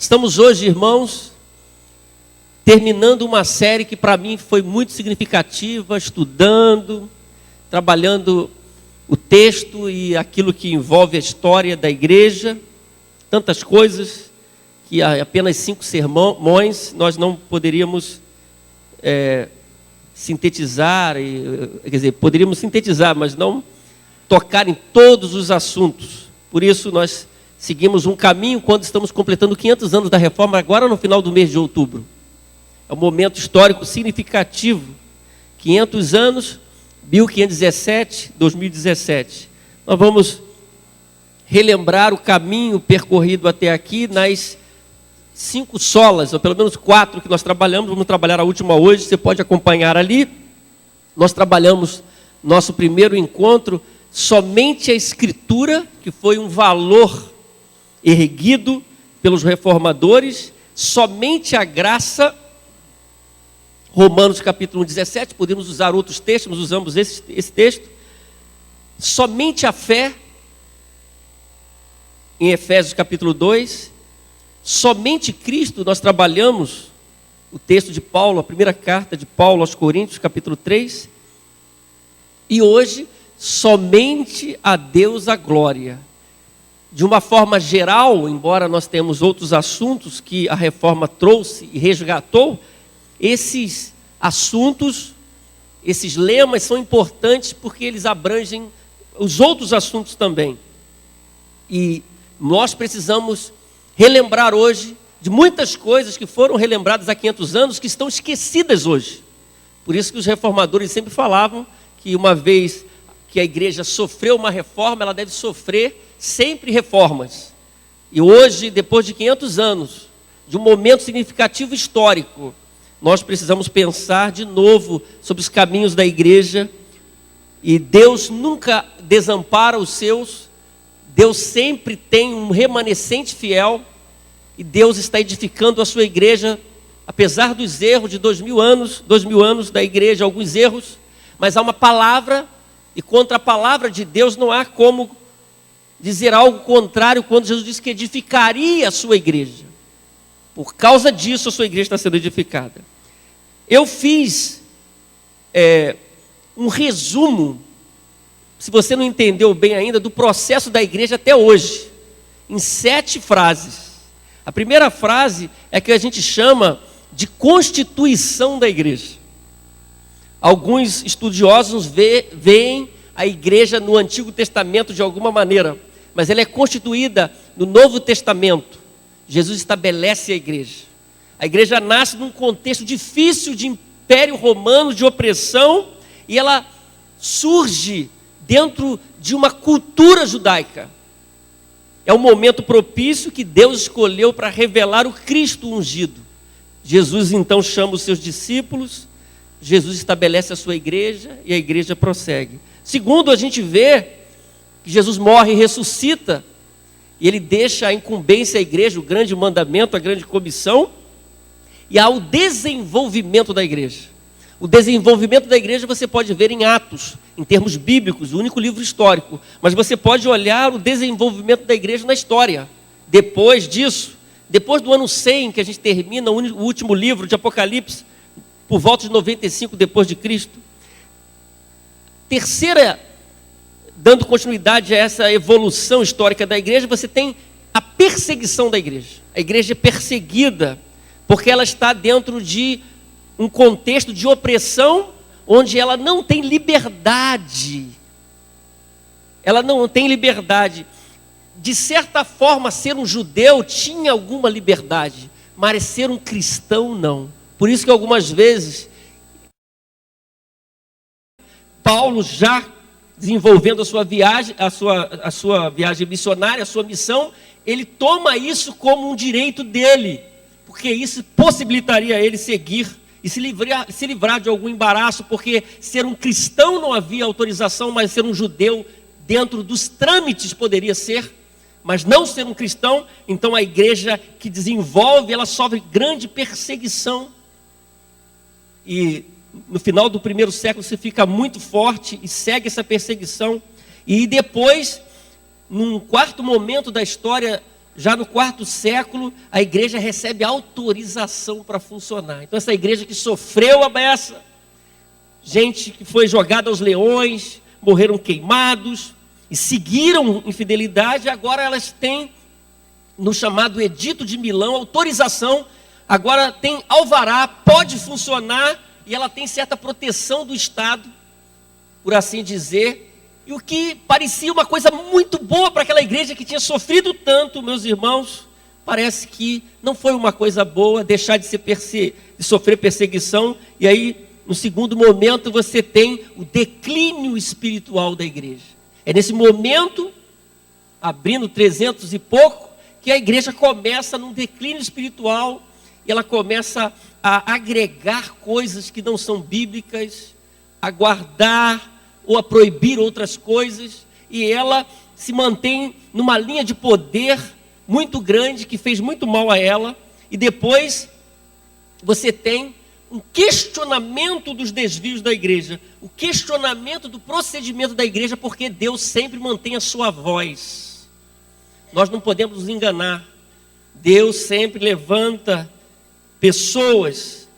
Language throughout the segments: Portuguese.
Estamos hoje, irmãos, terminando uma série que para mim foi muito significativa, estudando, trabalhando o texto e aquilo que envolve a história da igreja, tantas coisas que apenas 5 sermões nós não poderíamos sintetizar, quer dizer, poderíamos sintetizar, mas não tocar em todos os assuntos. Por isso nós seguimos um caminho quando estamos completando 500 anos da Reforma, agora no final do mês de outubro. É um momento histórico significativo. 500 anos, 1517, 2017. Nós vamos relembrar o caminho percorrido até aqui nas 5 solas, ou pelo menos 4 que nós trabalhamos. Vamos trabalhar a última hoje, você pode acompanhar ali. Nós trabalhamos nosso primeiro encontro, somente a Escritura, que foi um valor erguido pelos reformadores, somente a graça, Romanos capítulo 17, podemos usar outros textos, mas usamos esse texto, somente a fé, em Efésios capítulo 2, somente Cristo. Nós trabalhamos o texto de Paulo, a primeira carta de Paulo aos Coríntios, capítulo 3, e hoje, somente a Deus a glória. De uma forma geral, embora nós tenhamos outros assuntos que a reforma trouxe e resgatou, esses assuntos, esses lemas são importantes porque eles abrangem os outros assuntos também. E nós precisamos relembrar hoje de muitas coisas que foram relembradas há 500 anos, que estão esquecidas hoje. Por isso que os reformadores sempre falavam que uma vez que a igreja sofreu uma reforma, ela deve sofrer sempre reformas. E hoje, depois de 500 anos, de um momento significativo histórico, nós precisamos pensar de novo sobre os caminhos da igreja. E Deus nunca desampara os seus. Deus sempre tem um remanescente fiel. E Deus está edificando a sua igreja, apesar dos erros de 2000 anos da igreja, alguns erros. Mas há uma palavra, e contra a palavra de Deus não há como dizer algo contrário quando Jesus disse que edificaria a sua igreja. Por causa disso a sua igreja está sendo edificada. Eu fiz um resumo, se você não entendeu bem ainda, do processo da igreja até hoje, em 7 frases. A primeira frase é que a gente chama de constituição da igreja. Alguns estudiosos veem a igreja no Antigo Testamento de alguma maneira, mas ela é constituída no Novo Testamento. Jesus estabelece a igreja. A igreja nasce num contexto difícil de Império Romano, de opressão, e ela surge dentro de uma cultura judaica. É um momento propício que Deus escolheu para revelar o Cristo ungido. Jesus então chama os seus discípulos, Jesus estabelece a sua igreja e a igreja prossegue. Segundo, a gente vê que Jesus morre e ressuscita, e ele deixa a incumbência à igreja, o grande mandamento, a grande comissão, e há o desenvolvimento da igreja. O desenvolvimento da igreja você pode ver em Atos, em termos bíblicos, o único livro histórico, mas você pode olhar o desenvolvimento da igreja na história. Depois disso, depois do ano 100, que a gente termina o último livro de Apocalipse, por volta de 95 depois de Cristo. Terceira, dando continuidade a essa evolução histórica da igreja, você tem a perseguição da igreja. A igreja é perseguida porque ela está dentro de um contexto de opressão, onde ela não tem liberdade. Ela não tem liberdade. De certa forma, ser um judeu tinha alguma liberdade, mas ser um cristão não. Por isso que algumas vezes Paulo, já desenvolvendo a sua viagem, a sua viagem missionária, a sua missão, ele toma isso como um direito dele, porque isso possibilitaria ele seguir e se livrar de algum embaraço, porque ser um cristão não havia autorização, mas ser um judeu dentro dos trâmites poderia ser, mas não ser um cristão. Então a igreja que desenvolve, ela sofre grande perseguição. E no final do 1º século você fica muito forte e segue essa perseguição. E depois, num 4º momento da história já no quarto século, a igreja recebe autorização para funcionar. Então essa igreja que sofreu a beça, gente que foi jogada aos leões, morreram queimados e seguiram infidelidade, agora elas têm, no chamado Edito de Milão, autorização, agora tem alvará, pode funcionar e ela tem certa proteção do Estado, por assim dizer. E o que parecia uma coisa muito boa para aquela igreja que tinha sofrido tanto, meus irmãos, parece que não foi uma coisa boa deixar de sofrer perseguição. E aí, no segundo momento, você tem o declínio espiritual da igreja. É nesse momento, abrindo 300 e pouco, que a igreja começa num declínio espiritual e ela começa a agregar coisas que não são bíblicas, a guardar ou a proibir outras coisas, e ela se mantém numa linha de poder muito grande, que fez muito mal a ela, e depois você tem um questionamento dos desvios da igreja, o questionamento do procedimento da igreja, porque Deus sempre mantém a sua voz. Nós não podemos nos enganar. Deus sempre levanta pessoas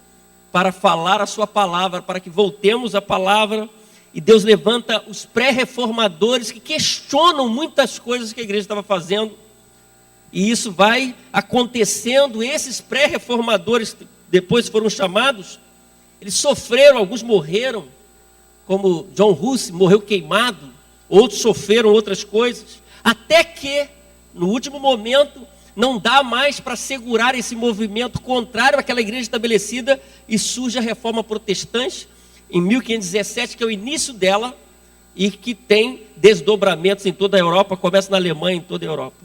para falar a sua palavra, para que voltemos à palavra. E Deus levanta os pré-reformadores que questionam muitas coisas que a igreja estava fazendo. E isso vai acontecendo. Esses pré-reformadores, depois foram chamados, eles sofreram, alguns morreram, como John Huss morreu queimado, outros sofreram outras coisas, até que, no último momento, não dá mais para segurar esse movimento contrário àquela igreja estabelecida, e surge a reforma protestante, em 1517, que é o início dela, e que tem desdobramentos em toda a Europa, começa na Alemanha, em toda a Europa.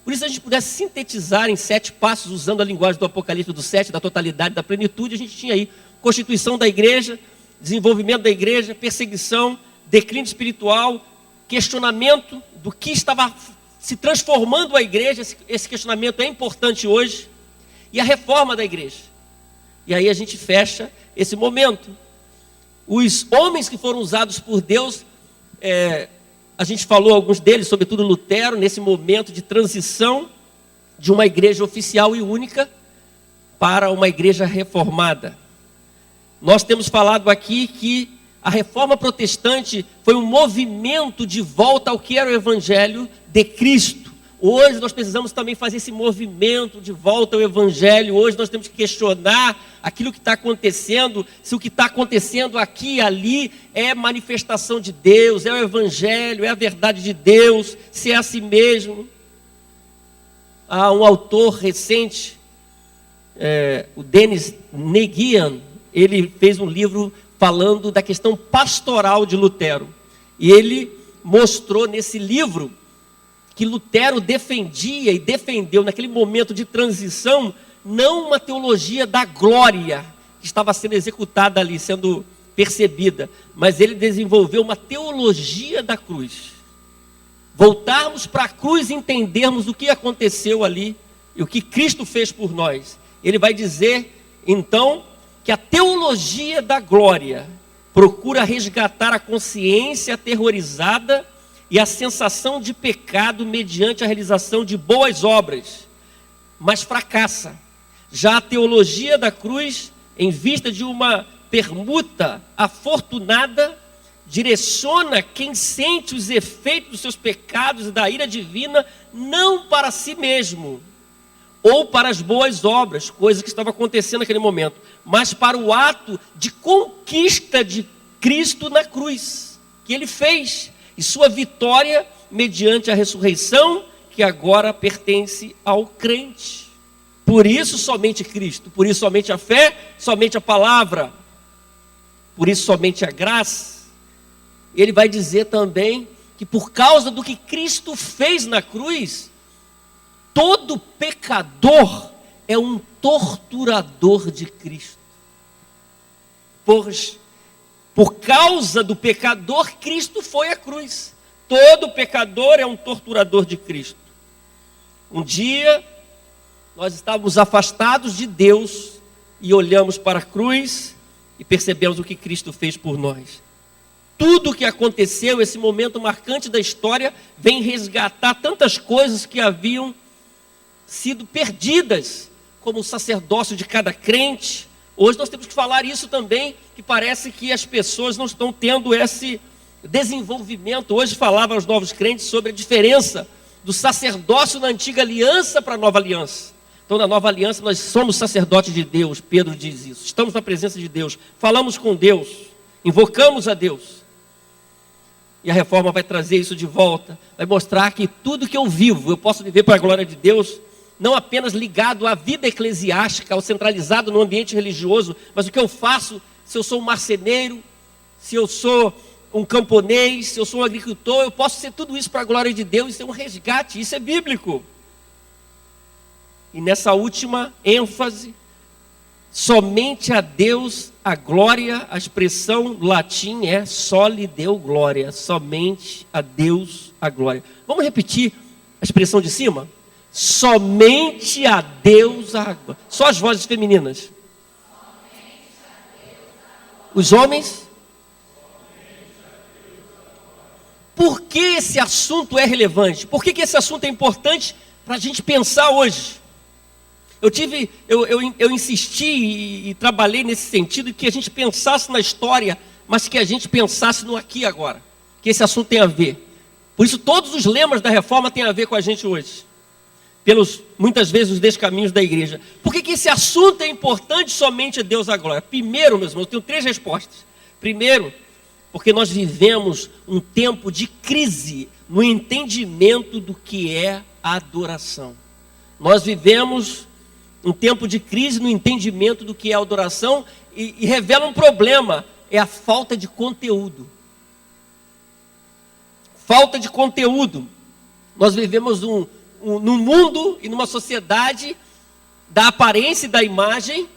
Por isso, se a gente pudesse sintetizar em 7 passos, usando a linguagem do Apocalipse do 7, da totalidade, da plenitude, a gente tinha aí constituição da igreja, desenvolvimento da igreja, perseguição, declínio espiritual, questionamento do que estava se transformando a igreja. Esse questionamento é importante hoje, e a reforma da igreja. E aí a gente fecha esse momento. Os homens que foram usados por Deus, a gente falou alguns deles, sobretudo Lutero, nesse momento de transição de uma igreja oficial e única para uma igreja reformada. Nós temos falado aqui que a reforma protestante foi um movimento de volta ao que era o evangelho de Cristo. Hoje nós precisamos também fazer esse movimento de volta ao evangelho. Hoje nós temos que questionar aquilo que está acontecendo, se o que está acontecendo aqui e ali é manifestação de Deus, é o evangelho, é a verdade de Deus, se é assim mesmo. Há um autor recente, o Denis Negian, ele fez um livro falando da questão pastoral de Lutero. E ele mostrou nesse livro que Lutero defendia e defendeu naquele momento de transição, não uma teologia da glória que estava sendo executada ali, sendo percebida, mas ele desenvolveu uma teologia da cruz. Voltarmos para a cruz e entendermos o que aconteceu ali e o que Cristo fez por nós. Ele vai dizer, então, que a teologia da glória procura resgatar a consciência aterrorizada e a sensação de pecado mediante a realização de boas obras, mas fracassa. Já a teologia da cruz, em vista de uma permuta afortunada, direciona quem sente os efeitos dos seus pecados e da ira divina, não para si mesmo, ou para as boas obras, coisa que estava acontecendo naquele momento, mas para o ato de conquista de Cristo na cruz, que ele fez, e sua vitória mediante a ressurreição, que agora pertence ao crente. Por isso somente Cristo, por isso somente a fé, somente a palavra, por isso somente a graça. Ele vai dizer também que por causa do que Cristo fez na cruz, todo pecador é um torturador de Cristo. Por causa do pecador, Cristo foi à cruz. Todo pecador é um torturador de Cristo. Um dia, nós estávamos afastados de Deus e olhamos para a cruz e percebemos o que Cristo fez por nós. Tudo o que aconteceu, esse momento marcante da história, vem resgatar tantas coisas que haviam sido perdidas, como o sacerdócio de cada crente. Hoje nós temos que falar isso também, que parece que as pessoas não estão tendo esse desenvolvimento. Hoje falava aos novos crentes sobre a diferença do sacerdócio na antiga aliança para a nova aliança. Então, na nova aliança, nós somos sacerdotes de Deus, Pedro diz isso. Estamos na presença de Deus, falamos com Deus, invocamos a Deus. E a reforma vai trazer isso de volta, vai mostrar que tudo que eu vivo, eu posso viver para a glória de Deus, não apenas ligado à vida eclesiástica, ou centralizado no ambiente religioso, mas o que eu faço, se eu sou um marceneiro, se eu sou um camponês, se eu sou um agricultor, eu posso ser tudo isso para a glória de Deus, isso é um resgate, isso é bíblico. E nessa última ênfase, somente a Deus a glória, a expressão latim é só lhe deu glória, somente a Deus a glória. Vamos repetir a expressão de cima? Somente a Deus a glória. Só as vozes femininas. Os homens? Por que esse assunto é relevante? Por que esse assunto é importante para a gente pensar hoje? Eu insisti e trabalhei nesse sentido de que a gente pensasse na história, mas que a gente pensasse no aqui e agora, que esse assunto tem a ver. Por isso todos os lemas da reforma têm a ver com a gente hoje, muitas vezes os descaminhos da igreja. Por que esse assunto é importante? Somente a Deus a glória. Primeiro, meus irmãos, eu tenho 3 respostas. Primeiro, porque nós vivemos um tempo de crise no entendimento do que é a adoração. Nós vivemos um tempo de crise no entendimento do que é a adoração e revela um problema, é a falta de conteúdo. Falta de conteúdo. Nós vivemos num mundo e numa sociedade da aparência e da imagem,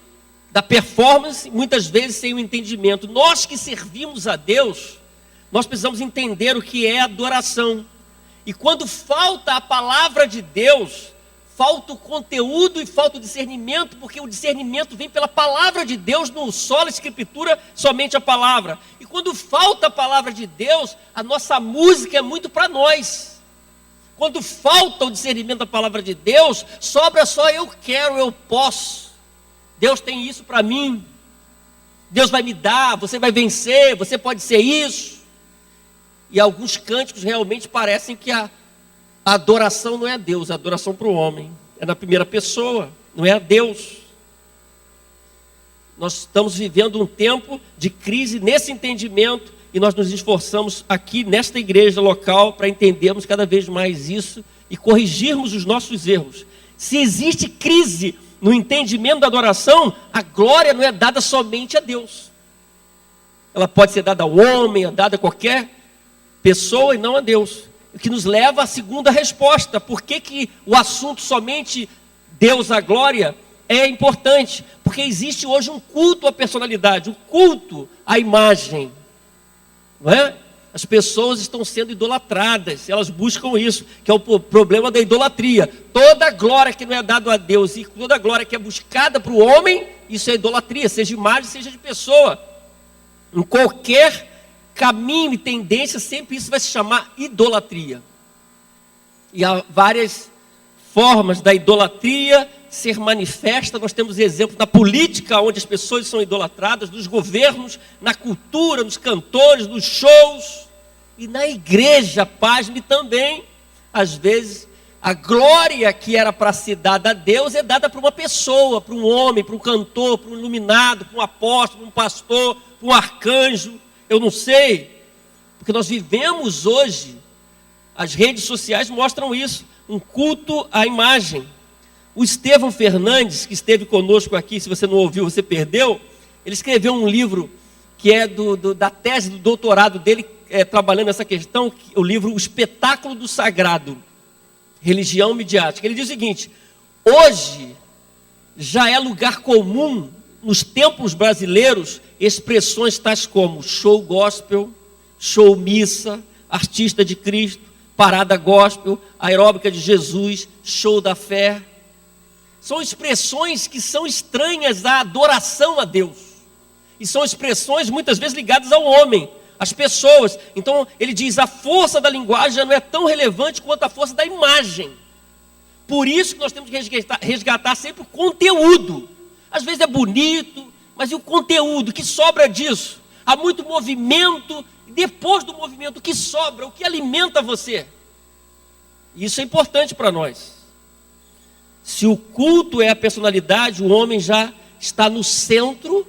da performance, muitas vezes sem o entendimento. Nós que servimos a Deus, nós precisamos entender o que é adoração. E quando falta a palavra de Deus, falta o conteúdo e falta o discernimento, porque o discernimento vem pela palavra de Deus, no solo escritura, somente a palavra. E quando falta a palavra de Deus, a nossa música é muito para nós. Quando falta o discernimento da palavra de Deus, sobra só eu quero, eu posso. Deus tem isso para mim. Deus vai me dar, você vai vencer, você pode ser isso. E alguns cânticos realmente parecem que a adoração não é a Deus, a adoração para o homem. É na primeira pessoa, não é a Deus. Nós estamos vivendo um tempo de crise nesse entendimento e nós nos esforçamos aqui nesta igreja local para entendermos cada vez mais isso e corrigirmos os nossos erros. Se existe crise no entendimento da adoração, a glória não é dada somente a Deus. Ela pode ser dada ao homem, é dada a qualquer pessoa e não a Deus. O que nos leva à segunda resposta. Por que o assunto somente Deus a glória é importante? Porque existe hoje um culto à personalidade, um culto à imagem. Não é? As pessoas estão sendo idolatradas, elas buscam isso, que é o problema da idolatria. Toda glória que não é dada a Deus e toda glória que é buscada para o homem, isso é idolatria, seja de imagem, seja de pessoa. Em qualquer caminho e tendência, sempre isso vai se chamar idolatria. E há várias formas da idolatria ser manifesta. Nós temos exemplos na política, onde as pessoas são idolatradas, nos governos, na cultura, nos cantores, nos shows. E na igreja, pasme também. Às vezes, a glória que era para ser dada a Deus é dada para uma pessoa, para um homem, para um cantor, para um iluminado, para um apóstolo, para um pastor, para um arcanjo. Eu não sei, porque nós vivemos hoje, as redes sociais mostram isso, um culto à imagem. O Estevão Fernandes, que esteve conosco aqui, se você não ouviu, você perdeu, ele escreveu um livro que é da tese do doutorado dele, trabalhando essa questão, o livro O Espetáculo do Sagrado, Religião Midiática. Ele diz o seguinte: hoje já é lugar comum nos templos brasileiros expressões tais como show gospel, show missa, artista de Cristo, parada gospel, aeróbica de Jesus, show da fé. São expressões que são estranhas à adoração a Deus. E são expressões muitas vezes ligadas ao homem, às pessoas. Então ele diz, a força da linguagem já não é tão relevante quanto a força da imagem. Por isso que nós temos que resgatar sempre o conteúdo. Às vezes é bonito, mas e o conteúdo? O que sobra disso? Há muito movimento, e depois do movimento, o que sobra? O que alimenta você? Isso é importante para nós. Se o culto é a personalidade, o homem já está no centro,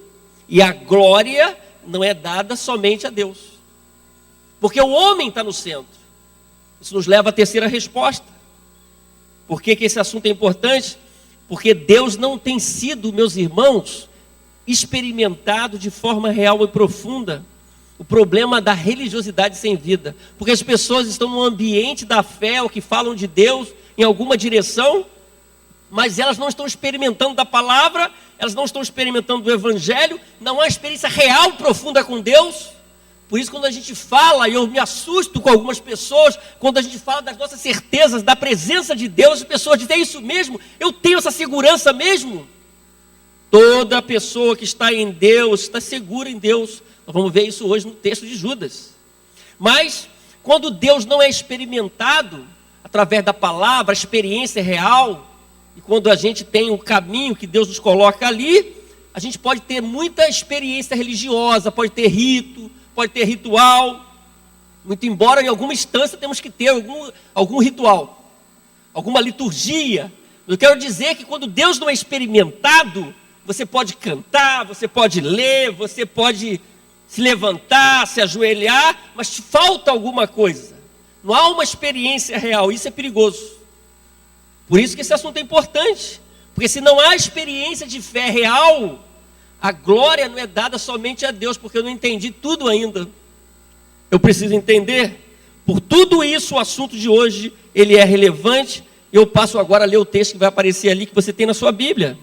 e a glória não é dada somente a Deus. Porque o homem está no centro. Isso nos leva à terceira resposta. Por que esse assunto é importante? Porque Deus não tem sido, meus irmãos, experimentado de forma real e profunda o problema da religiosidade sem vida. Porque as pessoas estão no ambiente da fé, ou que falam de Deus em alguma direção, mas elas não estão experimentando da palavra, elas não estão experimentando do evangelho, não há experiência real profunda com Deus. Por isso, quando a gente fala, e eu me assusto com algumas pessoas, quando a gente fala das nossas certezas, da presença de Deus, as pessoas dizem, é isso mesmo? Eu tenho essa segurança mesmo? Toda pessoa que está em Deus, está segura em Deus. Nós vamos ver isso hoje no texto de Judas. Mas, quando Deus não é experimentado, através da palavra, a experiência real, e quando a gente tem o caminho que Deus nos coloca ali, a gente pode ter muita experiência religiosa, pode ter rito, pode ter ritual, muito embora em alguma instância temos que ter algum ritual, alguma liturgia. Eu quero dizer que quando Deus não é experimentado, você pode cantar, você pode ler, você pode se levantar, se ajoelhar, mas te falta alguma coisa. Não há uma experiência real, isso é perigoso. Por isso que esse assunto é importante, porque se não há experiência de fé real, a glória não é dada somente a Deus, porque eu não entendi tudo ainda. Eu preciso entender. Por tudo isso, o assunto de hoje, ele é relevante. Eu passo agora a ler o texto que vai aparecer ali, que você tem na sua Bíblia.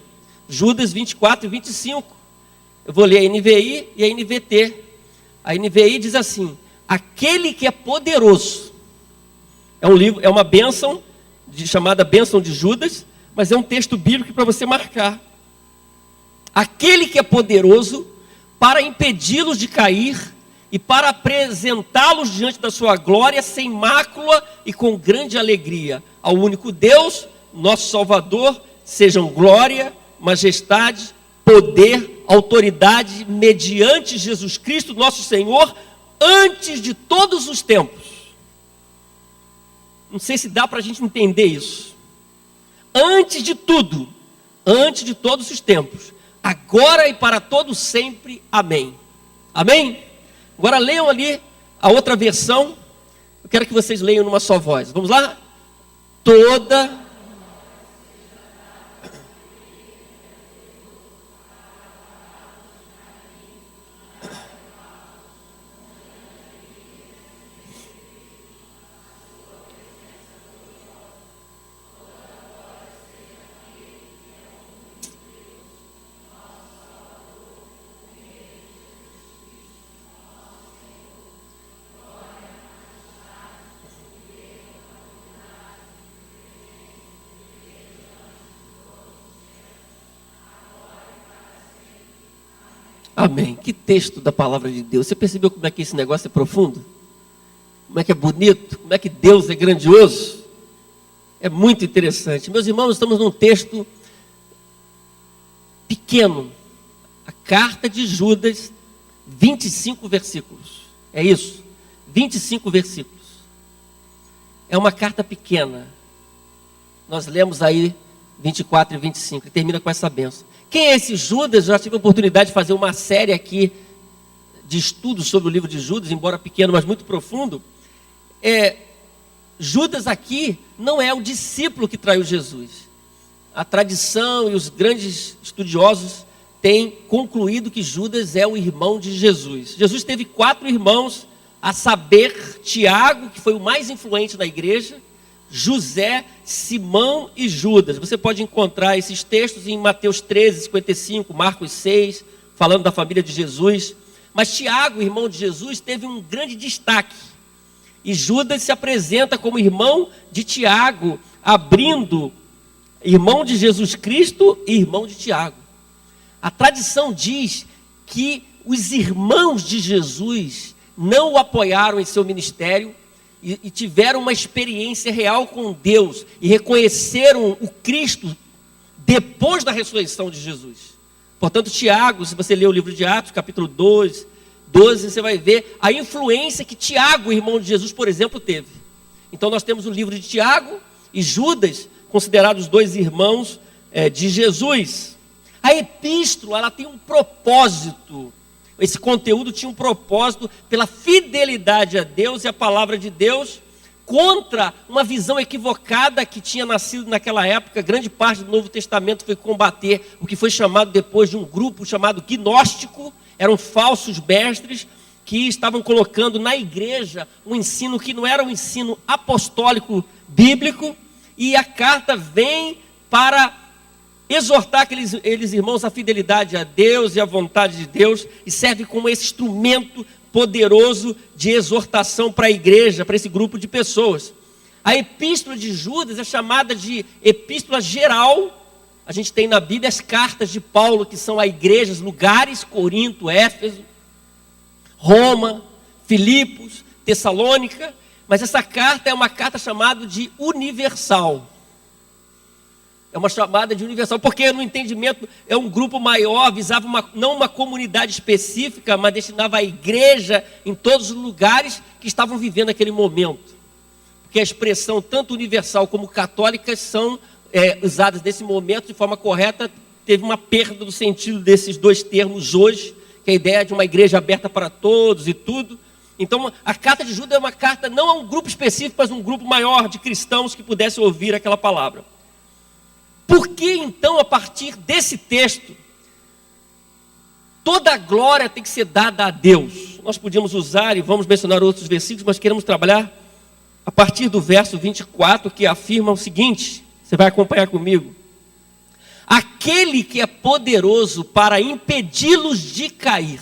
Judas 24 e 25. Eu vou ler a NVI e a NVT. A NVI diz assim: aquele que é poderoso. É um livro, é uma bênção, chamada Bênção de Judas, mas é um texto bíblico para você marcar. Aquele que é poderoso para impedi-los de cair e para apresentá-los diante da sua glória sem mácula e com grande alegria. Ao único Deus, nosso Salvador, sejam glória, majestade, poder, autoridade, mediante Jesus Cristo, nosso Senhor, antes de todos os tempos. Não sei se dá para a gente entender isso. Antes de tudo, antes de todos os tempos, agora e para todo sempre. Amém. Amém? Agora leiam ali a outra versão. Eu quero que vocês leiam numa só voz. Vamos lá? Toda... Amém. Que texto da palavra de Deus. Você percebeu como é que esse negócio é profundo? Como é que é bonito? Como é que Deus é grandioso? É muito interessante. Meus irmãos, estamos num texto pequeno. A carta de Judas, 25 versículos. É isso? 25 versículos. É uma carta pequena. Nós lemos aí 24 e 25, e termina com essa bênção. Quem é esse Judas? Eu já tive a oportunidade de fazer uma série aqui de estudos sobre o livro de Judas, embora pequeno, mas muito profundo. Judas aqui não é o discípulo que traiu Jesus. A tradição e os grandes estudiosos têm concluído que Judas é o irmão de Jesus. Jesus teve 4 irmãos, a saber, Tiago, que foi o mais influente na igreja, José, Simão e Judas. Você pode encontrar esses textos em Mateus 13, 55, Marcos 6, falando da família de Jesus. Mas Tiago, irmão de Jesus, teve um grande destaque. E Judas se apresenta como irmão de Tiago, abrindo irmão de Jesus Cristo e irmão de Tiago. A tradição diz que os irmãos de Jesus não o apoiaram em seu ministério, e tiveram uma experiência real com Deus e reconheceram o Cristo depois da ressurreição de Jesus. Portanto, Tiago, se você ler o livro de Atos, capítulo 12, você vai ver a influência que Tiago, irmão de Jesus, por exemplo, teve. Então nós temos o livro de Tiago e Judas, considerados dois irmãos de Jesus. A epístola, ela tem um propósito. Esse conteúdo tinha um propósito pela fidelidade a Deus e a palavra de Deus, contra uma visão equivocada que tinha nascido naquela época. Grande parte do Novo Testamento foi combater o que foi chamado depois de um grupo chamado gnóstico. Eram falsos mestres que estavam colocando na igreja um ensino que não era um ensino apostólico bíblico, e a carta vem para exortar aqueles irmãos à fidelidade a Deus e à vontade de Deus, e serve como esse instrumento poderoso de exortação para a igreja, para esse grupo de pessoas. A epístola de Judas é chamada de epístola geral. A gente tem na Bíblia as cartas de Paulo, que são a igrejas, lugares: Corinto, Éfeso, Roma, Filipos, Tessalônica. Mas essa carta é uma carta chamada de universal. É uma chamada de universal, porque no entendimento é um grupo maior, visava não uma comunidade específica, mas destinava a igreja em todos os lugares que estavam vivendo aquele momento. Porque a expressão tanto universal como católica são usadas nesse momento de forma correta. Teve uma perda do sentido desses dois termos hoje, que é a ideia de uma igreja aberta para todos e tudo. Então a carta de Judas é uma carta não a um grupo específico, mas um grupo maior de cristãos que pudessem ouvir aquela palavra. Por que então, a partir desse texto, toda a glória tem que ser dada a Deus? Nós podíamos usar, e vamos mencionar outros versículos, mas queremos trabalhar a partir do verso 24, que afirma o seguinte. Você vai acompanhar comigo. Aquele que é poderoso para impedi-los de cair.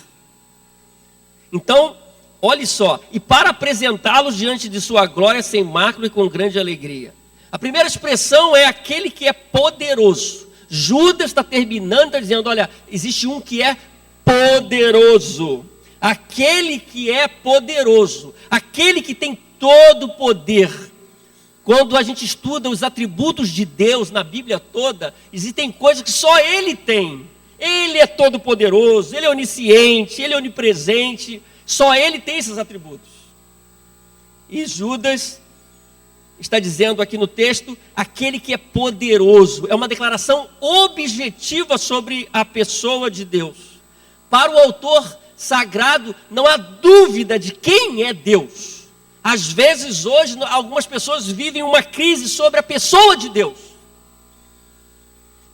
Então, olhe só, e para apresentá-los diante de sua glória sem mácula e com grande alegria. A primeira expressão é aquele que é poderoso. Judas está terminando, está dizendo, olha, existe um que é poderoso. Aquele que é poderoso, aquele que tem todo o poder. Quando a gente estuda os atributos de Deus na Bíblia toda, existem coisas que só Ele tem. Ele é todo poderoso, Ele é onisciente, Ele é onipresente. Só Ele tem esses atributos. E Judas está dizendo aqui no texto, aquele que é poderoso. É uma declaração objetiva sobre a pessoa de Deus. Para o autor sagrado, não há dúvida de quem é Deus. Às vezes hoje, algumas pessoas vivem uma crise sobre a pessoa de Deus.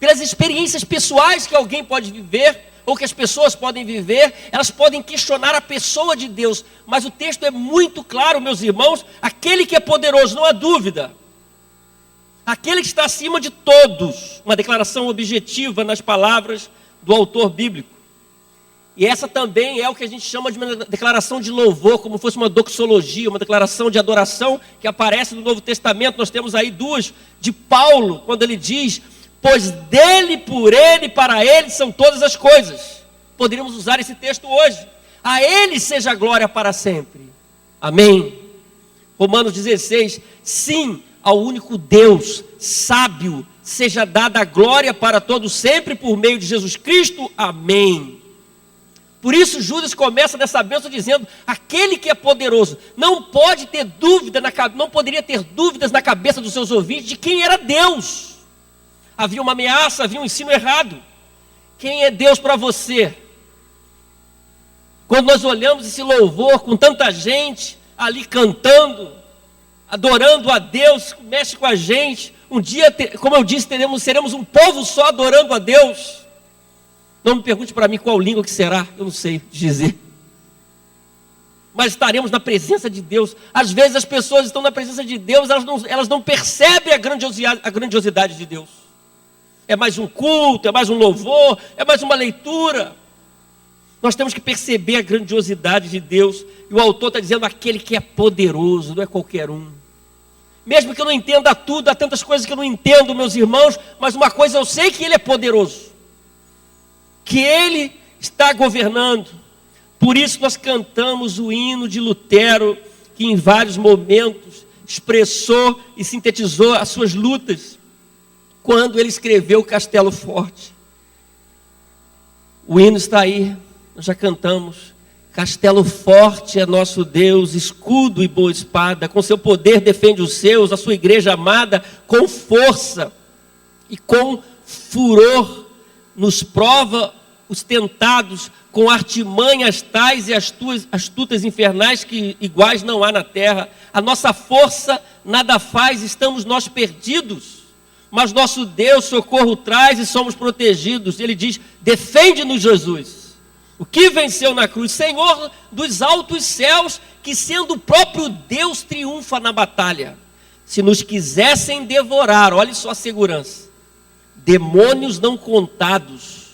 Pelas experiências pessoais que alguém pode viver, ou que as pessoas podem viver, elas podem questionar a pessoa de Deus. Mas o texto é muito claro, meus irmãos, aquele que é poderoso, não há dúvida. Aquele que está acima de todos. Uma declaração objetiva nas palavras do autor bíblico. E essa também é o que a gente chama de uma declaração de louvor, como fosse uma doxologia, uma declaração de adoração que aparece no Novo Testamento. Nós temos aí duas de Paulo, quando ele diz: pois dele, por ele, para ele são todas as coisas. Poderíamos usar esse texto hoje. A ele seja a glória para sempre. Amém. Romanos 16. Sim, ao único Deus sábio seja dada a glória para todos sempre por meio de Jesus Cristo. Amém. Por isso Judas começa dessa bênção dizendo, aquele que é poderoso não pode ter dúvida, não poderia ter dúvidas na cabeça dos seus ouvintes de quem era Deus. Havia uma ameaça, havia um ensino errado. Quem é Deus para você? Quando nós olhamos esse louvor com tanta gente ali cantando, adorando a Deus, mexe com a gente. Um dia, como eu disse, seremos um povo só adorando a Deus. Não me pergunte para mim qual língua que será, eu não sei dizer. Mas estaremos na presença de Deus. Às vezes as pessoas estão na presença de Deus, elas não percebem a grandiosidade de Deus. É mais um culto, é mais um louvor, é mais uma leitura. Nós temos que perceber a grandiosidade de Deus. E o autor está dizendo, aquele que é poderoso, não é qualquer um. Mesmo que eu não entenda tudo, há tantas coisas que eu não entendo, meus irmãos, mas uma coisa eu sei, que Ele é poderoso. Que Ele está governando. Por isso nós cantamos o hino de Lutero, que em vários momentos expressou e sintetizou as suas lutas quando ele escreveu Castelo Forte. O hino está aí, nós já cantamos. Castelo forte é nosso Deus, escudo e boa espada, com seu poder defende os seus, a sua igreja amada, com força e com furor nos prova os tentados, com artimanhas tais e astutas infernais que iguais não há na terra. A nossa força nada faz, estamos nós perdidos, mas nosso Deus socorro traz e somos protegidos. Ele diz, defende-nos Jesus. O que venceu na cruz? Senhor dos altos céus, que sendo o próprio Deus triunfa na batalha. Se nos quisessem devorar, olhe só a segurança, demônios não contados,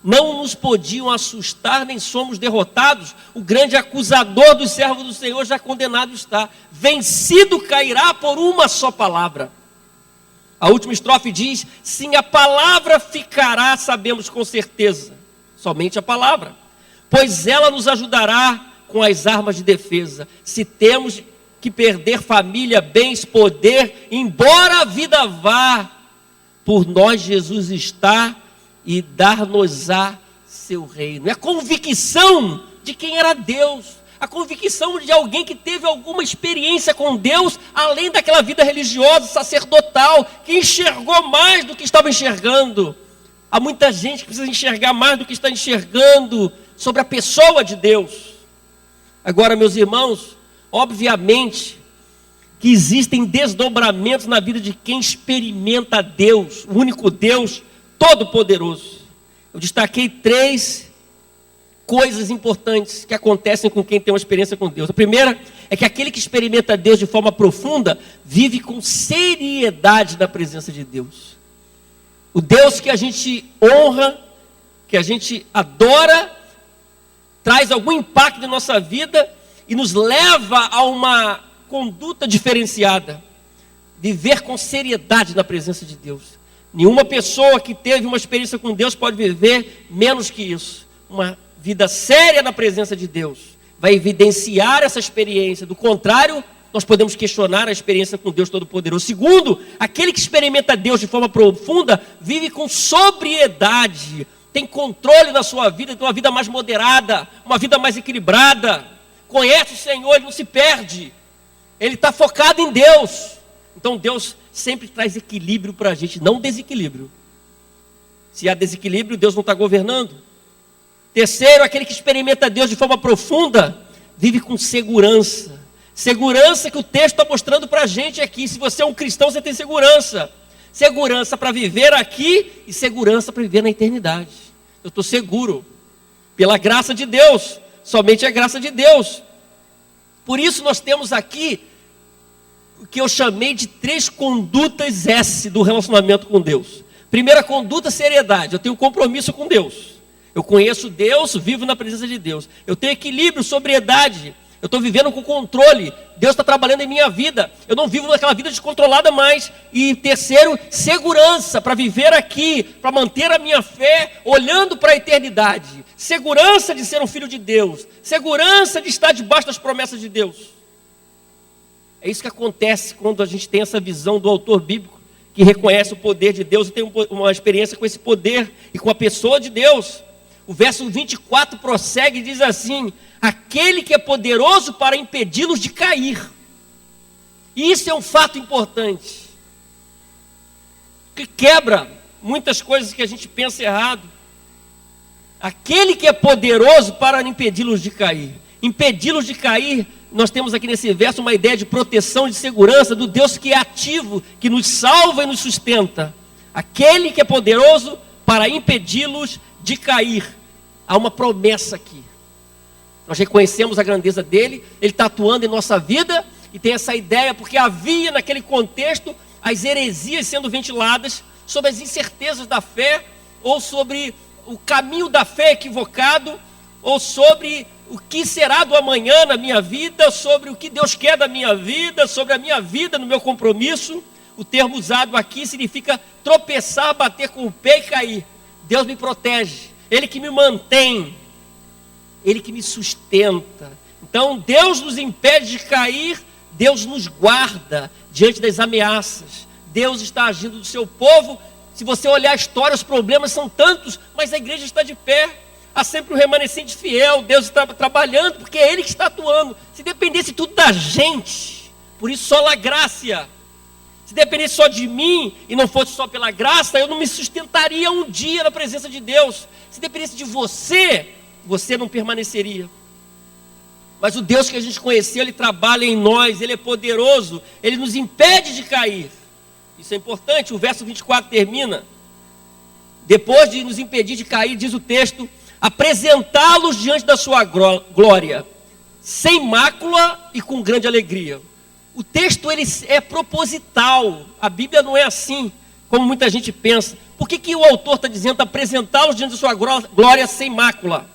não nos podiam assustar, nem somos derrotados. O grande acusador dos servos do Senhor já condenado está. Vencido cairá por uma só palavra. A última estrofe diz, sim, a palavra ficará, sabemos com certeza. Somente a palavra, pois ela nos ajudará com as armas de defesa. Se temos que perder família, bens, poder, embora a vida vá, por nós Jesus está e dar-nos-á seu reino. É a convicção de quem era Deus, a convicção de alguém que teve alguma experiência com Deus, além daquela vida religiosa, sacerdotal, que enxergou mais do que estava enxergando. Há muita gente que precisa enxergar mais do que está enxergando sobre a pessoa de Deus. Agora, meus irmãos, obviamente que existem desdobramentos na vida de quem experimenta Deus, o único Deus todo-poderoso. Eu destaquei 3 coisas importantes que acontecem com quem tem uma experiência com Deus. A primeira é que aquele que experimenta Deus de forma profunda vive com seriedade na presença de Deus. O Deus que a gente honra, que a gente adora, traz algum impacto na nossa vida e nos leva a uma conduta diferenciada. Viver com seriedade na presença de Deus. Nenhuma pessoa que teve uma experiência com Deus pode viver menos que isso. Uma vida séria na presença de Deus vai evidenciar essa experiência. Do contrário, nós podemos questionar a experiência com Deus Todo-Poderoso. Segundo, aquele que experimenta Deus de forma profunda, vive com sobriedade, tem controle na sua vida, tem uma vida mais moderada, uma vida mais equilibrada, conhece o Senhor, ele não se perde, ele está focado em Deus. Então Deus sempre traz equilíbrio para a gente, não desequilíbrio. Se há desequilíbrio, Deus não está governando. Terceiro, aquele que experimenta Deus de forma profunda, vive com segurança. Segurança que o texto está mostrando para a gente aqui. Se você é um cristão, você tem segurança. Segurança para viver aqui e segurança para viver na eternidade. Eu estou seguro, pela graça de Deus, somente a graça de Deus. Por isso nós temos aqui o que eu chamei de 3 condutas S do relacionamento com Deus. Primeira conduta, seriedade. Eu tenho compromisso com Deus. Eu conheço Deus, vivo na presença de Deus. Eu tenho equilíbrio, sobriedade. Eu estou vivendo com controle. Deus está trabalhando em minha vida. Eu não vivo naquela vida descontrolada mais. E terceiro, segurança para viver aqui, para manter a minha fé olhando para a eternidade. Segurança de ser um filho de Deus. Segurança de estar debaixo das promessas de Deus. É isso que acontece quando a gente tem essa visão do autor bíblico, que reconhece o poder de Deus e tem uma experiência com esse poder e com a pessoa de Deus. O verso 24 prossegue e diz assim: aquele que é poderoso para impedi-los de cair. E isso é um fato importante, que quebra muitas coisas que a gente pensa errado. Aquele que é poderoso para impedi-los de cair. Impedi-los de cair, nós temos aqui nesse verso uma ideia de proteção, de segurança do Deus que é ativo, que nos salva e nos sustenta. Aquele que é poderoso para impedi-los de cair. Há uma promessa aqui. Nós reconhecemos a grandeza dele, ele está atuando em nossa vida e tem essa ideia, porque havia naquele contexto as heresias sendo ventiladas sobre as incertezas da fé, ou sobre o caminho da fé equivocado, ou sobre o que será do amanhã na minha vida, sobre o que Deus quer da minha vida, sobre a minha vida no meu compromisso. O termo usado aqui significa tropeçar, bater com o pé e cair. Deus me protege, Ele que me mantém, Ele que me sustenta, Então Deus nos impede de cair, Deus nos guarda diante das ameaças. Deus está agindo do seu povo. Se você olhar a história, os problemas são tantos, mas a igreja está de pé. Há sempre um remanescente fiel, Deus está trabalhando, porque é Ele que está atuando. Se dependesse tudo da gente, por isso só a graça. Se dependesse só de mim e não fosse só pela graça, eu não me sustentaria um dia na presença de Deus. Se dependesse de você, você não permaneceria. Mas o Deus que a gente conheceu, Ele trabalha em nós, Ele é poderoso, Ele nos impede de cair. Isso é importante. O verso 24 termina: depois de nos impedir de cair, diz o texto, apresentá-los diante da sua glória, sem mácula e com grande alegria. O texto ele é proposital. A Bíblia não é assim, como muita gente pensa. Por que o autor está dizendo apresentá-los diante da sua glória sem mácula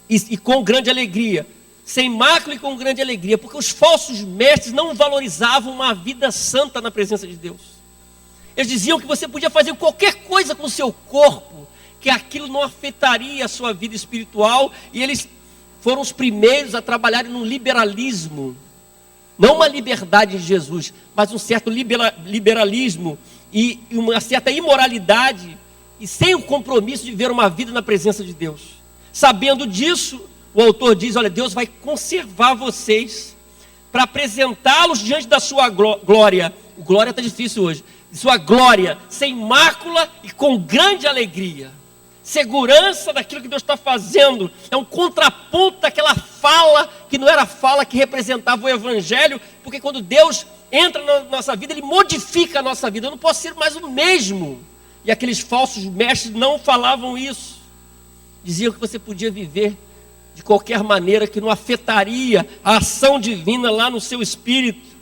e com grande alegria? Sem mácula e com grande alegria, porque os falsos mestres não valorizavam uma vida santa na presença de Deus. Eles diziam que você podia fazer qualquer coisa com o seu corpo, que aquilo não afetaria a sua vida espiritual, e eles foram os primeiros a trabalharem no liberalismo, não uma liberdade de Jesus, mas um certo liberalismo e uma certa imoralidade, e sem o compromisso de viver uma vida na presença de Deus. Sabendo disso, o autor diz, olha, Deus vai conservar vocês para apresentá-los diante da sua glória. O glória está difícil hoje. Sua glória, sem mácula e com grande alegria. Segurança daquilo que Deus está fazendo. É um contraponto daquela fala, que não era fala que representava o Evangelho, porque quando Deus entra na nossa vida, Ele modifica a nossa vida. Eu não posso ser mais o mesmo. E aqueles falsos mestres não falavam isso. Diziam que você podia viver de qualquer maneira, que não afetaria a ação divina lá no seu espírito.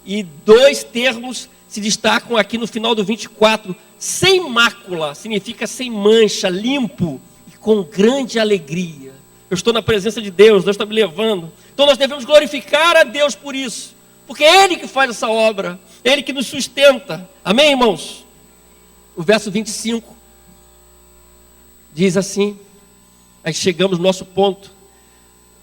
E dois termos se destacam aqui no final do 24. Sem mácula significa sem mancha, limpo e com grande alegria. Eu estou na presença de Deus, Deus está me levando. Então nós devemos glorificar a Deus por isso, porque é Ele que faz essa obra, é Ele que nos sustenta. Amém, irmãos? O verso 25 diz assim. Aí chegamos no nosso ponto.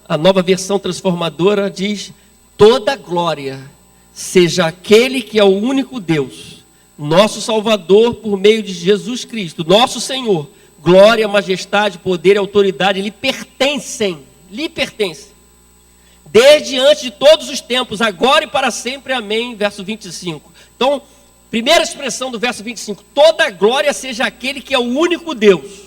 A nova versão transformadora diz: toda glória seja aquele que é o único Deus, nosso Salvador, por meio de Jesus Cristo, nosso Senhor. Glória, majestade, poder e autoridade lhe pertencem, desde antes de todos os tempos, agora e para sempre, amém. Verso 25. Então, primeira expressão do verso 25: toda glória seja aquele que é o único Deus.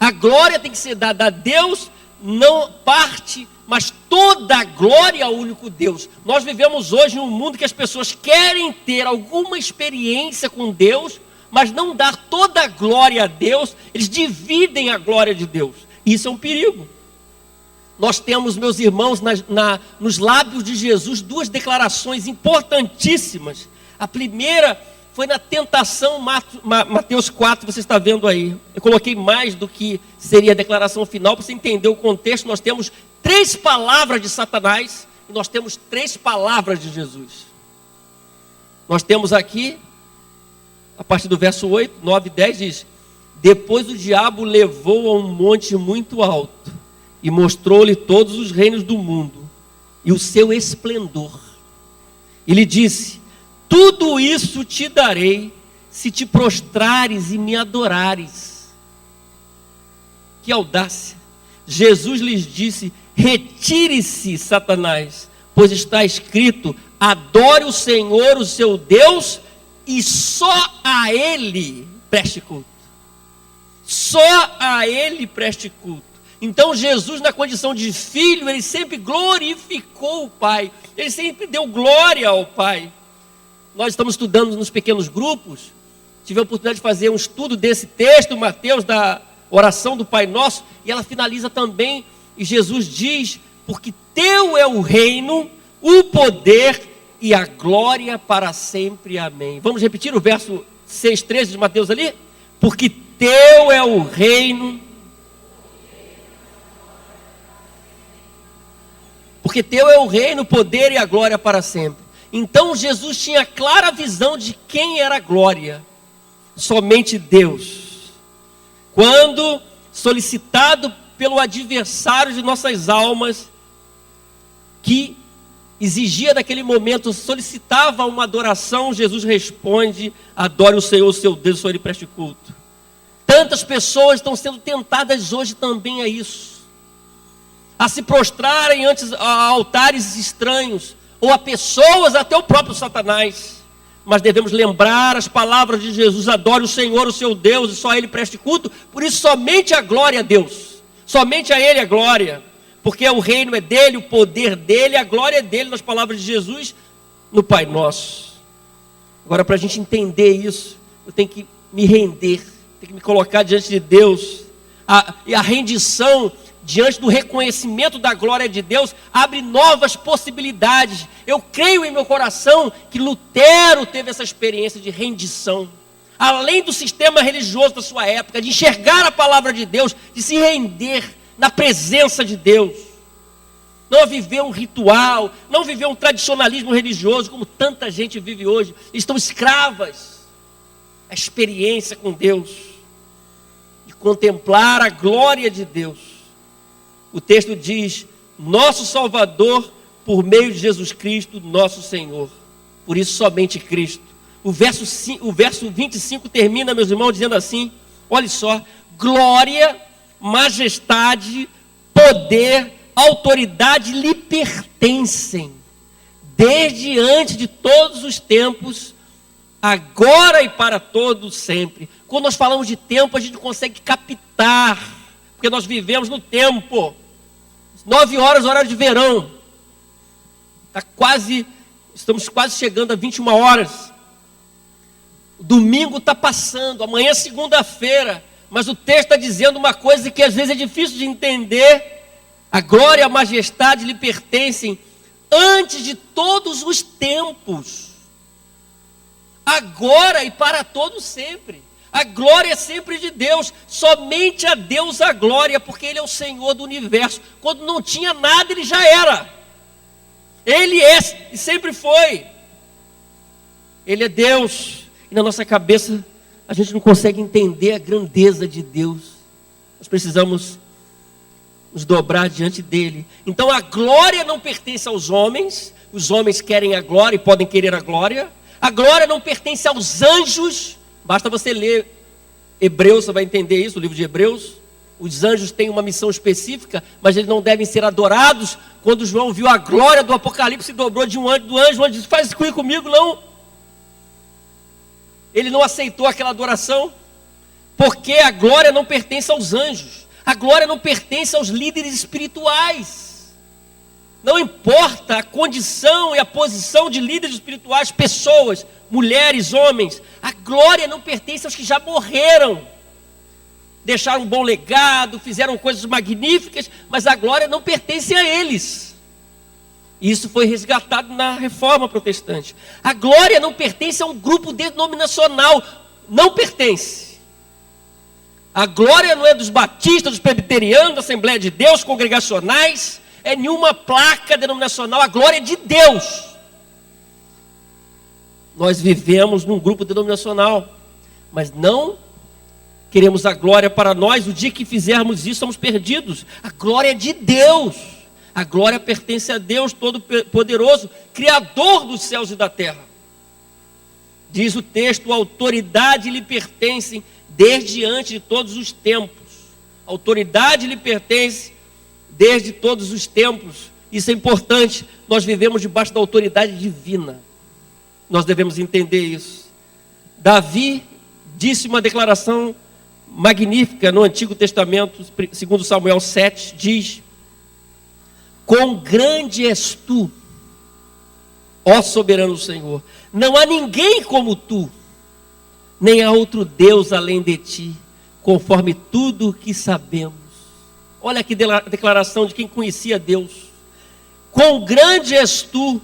A glória tem que ser dada a Deus, não parte, mas toda a glória ao único Deus. Nós vivemos hoje em um mundo que as pessoas querem ter alguma experiência com Deus, mas não dar toda a glória a Deus. Eles dividem a glória de Deus. Isso é um perigo. Nós temos, meus irmãos, nos lábios de Jesus, duas declarações importantíssimas. A primeira foi na tentação, Mateus 4, você está vendo aí. Eu coloquei mais do que seria a declaração final, para você entender o contexto. Nós temos 3 palavras de Satanás e nós temos 3 palavras de Jesus. Nós temos aqui, a partir do verso 8, 9 e 10, diz: depois o diabo levou a um monte muito alto e mostrou-lhe todos os reinos do mundo e o seu esplendor. E lhe disse: tudo isso te darei, se te prostrares e me adorares. Que audácia! Jesus lhes disse: retire-se, Satanás, pois está escrito: adore o Senhor, o seu Deus, e só a Ele preste culto. Só a Ele preste culto. Então Jesus, na condição de filho, Ele sempre glorificou o Pai. Ele sempre deu glória ao Pai. Nós estamos estudando nos pequenos grupos. Tive a oportunidade de fazer um estudo desse texto, Mateus, da oração do Pai Nosso, e ela finaliza também, e Jesus diz: porque teu é o reino, o poder e a glória para sempre, amém. Vamos repetir o verso 6,13 de Mateus ali? Porque teu é o reino, porque teu é o reino, o poder e a glória para sempre. Então Jesus tinha clara visão de quem era a glória. Somente Deus. Quando solicitado pelo adversário de nossas almas, que exigia naquele momento, solicitava uma adoração, Jesus responde: adore o Senhor, seu Deus, só Ele preste culto. Tantas pessoas estão sendo tentadas hoje também a isso, a se prostrarem a altares estranhos, ou a pessoas, até o próprio Satanás. Mas devemos lembrar as palavras de Jesus: adore o Senhor, o seu Deus, e só a Ele preste culto. Por isso somente a glória a Deus, somente a Ele a glória, porque o reino é dele, o poder dele, a glória é dele, nas palavras de Jesus, no Pai Nosso. Agora, para a gente entender isso, eu tenho que me render, tenho que me colocar diante de Deus. E a rendição diante do reconhecimento da glória de Deus abre novas possibilidades. Eu creio em meu coração que Lutero teve essa experiência de rendição, além do sistema religioso da sua época, de enxergar a palavra de Deus, de se render na presença de Deus, não viver um ritual, não viver um tradicionalismo religioso, como tanta gente vive hoje. Estão escravas à experiência com Deus, de contemplar a glória de Deus. O texto diz: nosso Salvador, por meio de Jesus Cristo, nosso Senhor. Por isso somente Cristo. O verso 25 termina, meus irmãos, dizendo assim: olha só, glória, majestade, poder, autoridade lhe pertencem, desde antes de todos os tempos, agora e para todos sempre. Quando nós falamos de tempo, a gente consegue captar, porque nós vivemos no tempo. 9 horas, horário de verão. Estamos quase chegando a 21 horas. Domingo está passando, amanhã é segunda-feira. Mas o texto está dizendo uma coisa que às vezes é difícil de entender: a glória e a majestade lhe pertencem antes de todos os tempos, agora e para todos sempre. A glória é sempre de Deus, somente a Deus a glória, porque Ele é o Senhor do universo. Quando não tinha nada, Ele já era. Ele é e sempre foi. Ele é Deus. E na nossa cabeça a gente não consegue entender a grandeza de Deus. Nós precisamos nos dobrar diante dele. Então a glória não pertence aos homens. Os homens querem a glória e podem querer a glória. A glória não pertence aos anjos. Basta você ler Hebreus, você vai entender isso, o livro de Hebreus. Os anjos têm uma missão específica, mas eles não devem ser adorados. Quando João viu a glória do Apocalipse, se dobrou de um anjo, o anjo disse: faz isso comigo, não. Ele não aceitou aquela adoração, porque a glória não pertence aos anjos. A glória não pertence aos líderes espirituais. Não importa a condição e a posição de líderes espirituais, pessoas, mulheres, homens. A glória não pertence aos que já morreram. Deixaram um bom legado, fizeram coisas magníficas, mas a glória não pertence a eles. Isso foi resgatado na Reforma Protestante. A glória não pertence a um grupo denominacional. Não pertence. A glória não é dos batistas, dos presbiterianos, da Assembleia de Deus, congregacionais. É nenhuma placa denominacional. A glória é de Deus. Nós vivemos num grupo denominacional, mas não queremos a glória para nós. O dia que fizermos isso, estamos perdidos. A glória é de Deus. A glória pertence a Deus Todo-Poderoso, Criador dos céus e da terra. Diz o texto: a autoridade lhe pertence desde antes de todos os tempos. A autoridade lhe pertence desde todos os tempos. Isso é importante. Nós vivemos debaixo da autoridade divina. Nós devemos entender isso. Davi disse uma declaração magnífica no Antigo Testamento, segundo Samuel 7, diz: quão grande és tu, ó soberano Senhor, não há ninguém como tu, nem há outro Deus além de ti, conforme tudo o que sabemos. Olha que declaração de quem conhecia Deus. Quão grande és tu,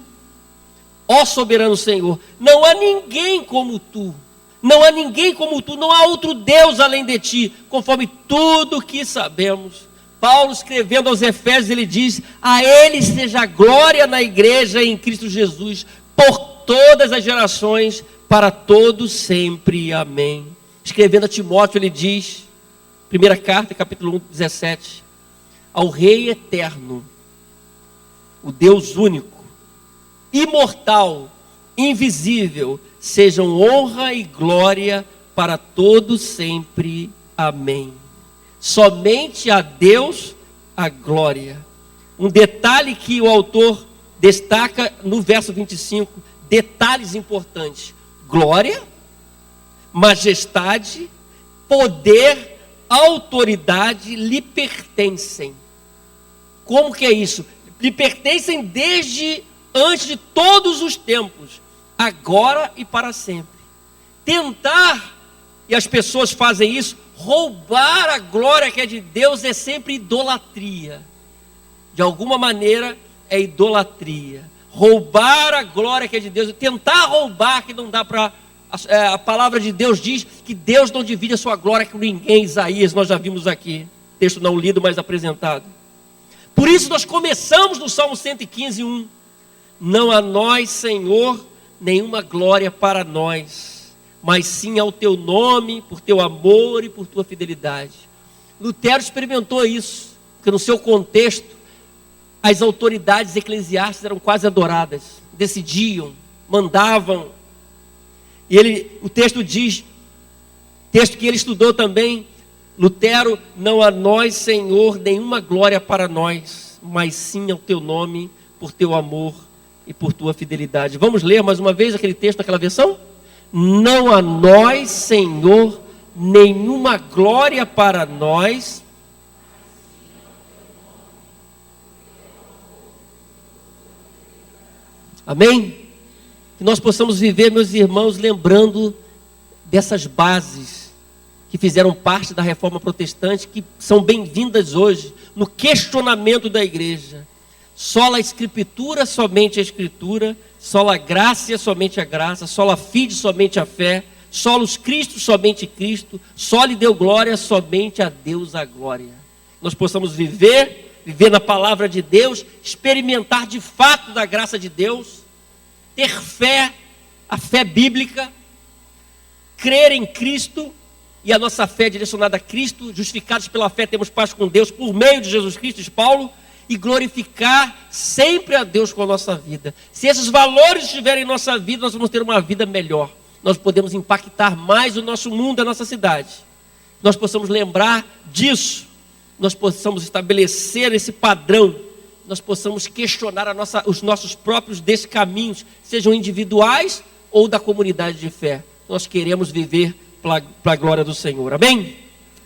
ó soberano Senhor, não há ninguém como tu, não há ninguém como tu, não há outro Deus além de ti, conforme tudo o que sabemos. Paulo, escrevendo aos Efésios, ele diz: a ele seja a glória na igreja em Cristo Jesus, por todas as gerações, para todos sempre. Amém. Escrevendo a Timóteo, ele diz, primeira carta, capítulo 1, 17: ao Rei eterno, o Deus único, imortal, invisível, sejam honra e glória para todos sempre. Amém. Somente a Deus a glória. Um detalhe que o autor destaca no verso 25, detalhes importantes: glória, majestade, poder, autoridade lhe pertencem. Como que é isso? Lhe pertencem desde antes de todos os tempos, agora e para sempre. Tentar, e as pessoas fazem isso, roubar a glória que é de Deus é sempre idolatria. De alguma maneira é idolatria. Roubar a glória que é de Deus, tentar roubar, que não dá para... A palavra de Deus diz que Deus não divide a sua glória com ninguém. Isaías, nós já vimos aqui, texto não lido, mas apresentado. Por isso nós começamos no Salmo 115, 1. Não a nós, Senhor, nenhuma glória para nós, mas sim ao teu nome, por teu amor e por tua fidelidade. Lutero experimentou isso, porque no seu contexto, as autoridades eclesiásticas eram quase adoradas, decidiam, mandavam. E o texto diz, texto que ele estudou também, Lutero: não a nós, Senhor, nenhuma glória para nós, mas sim ao teu nome, por teu amor e por tua fidelidade. Vamos ler mais uma vez aquele texto naquela versão? Não a nós, Senhor, nenhuma glória para nós. Amém? Que nós possamos viver, meus irmãos, lembrando dessas bases que fizeram parte da reforma protestante, que são bem-vindas hoje no questionamento da igreja. Sola Escritura, somente a Escritura; sola graça, somente a graça; sola fide, somente a fé; solos Cristo, somente Cristo; só lhe deu glória, somente a Deus a glória. Nós possamos viver na palavra de Deus, experimentar de fato da graça de Deus, ter fé, a fé bíblica, crer em Cristo, e a nossa fé é direcionada a Cristo. Justificados pela fé temos paz com Deus por meio de Jesus Cristo, diz Paulo, e glorificar sempre a Deus com a nossa vida. Se esses valores estiverem em nossa vida, nós vamos ter uma vida melhor. Nós podemos impactar mais o nosso mundo, a nossa cidade. Nós possamos lembrar disso, nós possamos estabelecer esse padrão, nós possamos questionar os nossos próprios descaminhos, sejam individuais ou da comunidade de fé. Nós queremos viver para a glória do Senhor. Amém?